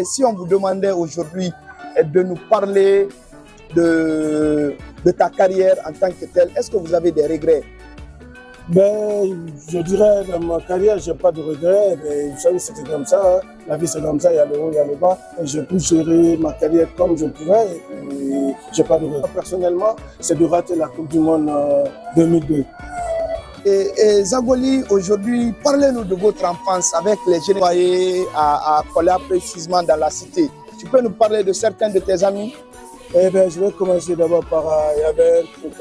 Si on vous demandait aujourd'hui de nous parler de ta carrière en tant que telle, est-ce que vous avez des regrets? Je dirais, dans ma carrière, je n'ai pas de regrets. Mais vous savez, c'était comme ça. Hein. La vie, c'est comme ça. Il y a le haut, il y a le bas. Et j'ai pu gérer ma carrière comme je pouvais. Et je n'ai pas de regrets. Personnellement, c'est de rater la Coupe du Monde 2002. Et Zagoli, aujourd'hui, parlez-nous de votre enfance avec les jeunes foyers à Kola, précisément dans la cité. Tu peux nous parler de certains de tes amis? Je vais commencer d'abord par, il y avait un truc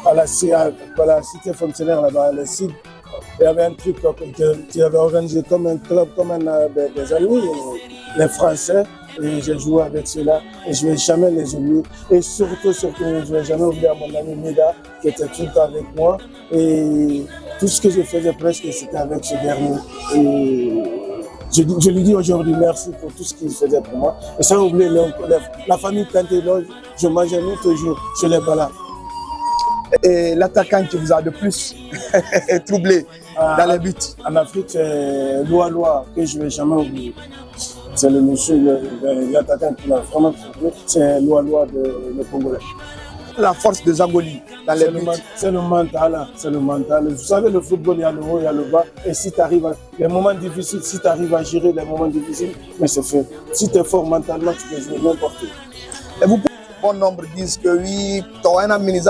à la cité fonctionnaire là-bas, le CID. Il y avait un truc qui avait organisé comme un club, comme des amis, les Français. Et j'ai joué avec ceux-là et je ne vais jamais les oublier. Et surtout, je ne vais jamais oublier mon ami Mida qui était tout le temps avec moi. Et tout ce que je faisais presque, c'était avec ce dernier. Et je lui dis aujourd'hui merci pour tout ce qu'il faisait pour moi. Et sans oublier la famille Kanté, je mangeais nous toujours chez les Balas. Et l'attaquant qui vous a le plus troublé dans les buts? En Afrique, c'est Loa que je ne vais jamais oublier. C'est le monsieur, l'attaquant qui m'a vraiment troublé, c'est Loa de Congolais. La force de Zagoli dans les buts? C'est le mental, c'est le mental. Vous savez, le football, il y a le haut, il y a le bas. Et si tu arrives à les moments difficiles, si tu arrives à gérer les moments difficiles, mais c'est fait. Si tu es fort mentalement, tu peux jouer n'importe où. Et vous, bon nombre disent que oui, mais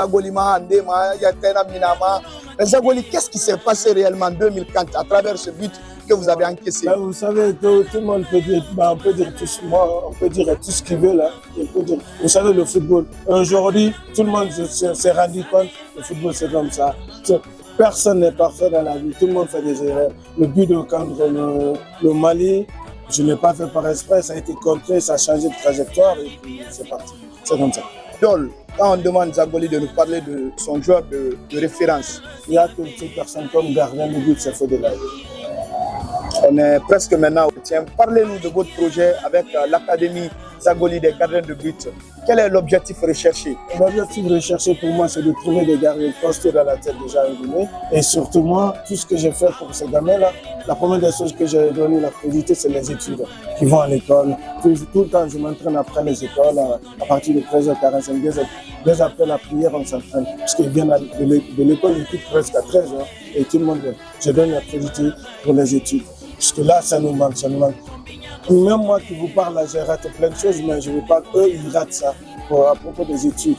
Zagoli, qu'est-ce qui s'est passé réellement en 2004 à travers ce but que vous avez encaissé? Vous savez, tout le monde peut dire, on peut dire tout ce qu'il veut là. Vous savez, le football, aujourd'hui, tout le monde s'est rendu compte, le football c'est comme ça. Personne n'est parfait dans la vie, tout le monde fait des erreurs. Le but de contre le Mali, je ne l'ai pas fait par exprès, ça a été contré, ça a changé de trajectoire et puis c'est parti. C'est comme ça. Quand on demande Zagoli de nous parler de son joueur de référence, il y a toutes ces personnes comme gardien de but, c'est fait de l'aide. On est presque maintenant au tien. Parlez-nous de votre projet avec l'Académie Zagoli des gardiens de but. Quel est l'objectif recherché? L'objectif recherché pour moi, c'est de trouver des gardiens postés dans la tête déjà en Guinée. Et surtout moi, tout ce que j'ai fait pour ces gamins-là, la première des choses que j'ai donné la priorité, c'est les études. Qui vont à l'école. Tout le temps, je m'entraîne après les écoles, à partir de 13h45. Dès après la prière, on s'entraîne. Parce qu'ils viennent de l'école, ils quittent presque à 13h. Et tout le monde vient. Je donne la priorité pour les études. Parce que là, ça nous manque, ça nous manque. Même moi qui vous parle, j'ai raté plein de choses, mais je ne veux pas qu'eux, ils ratent ça à propos des études.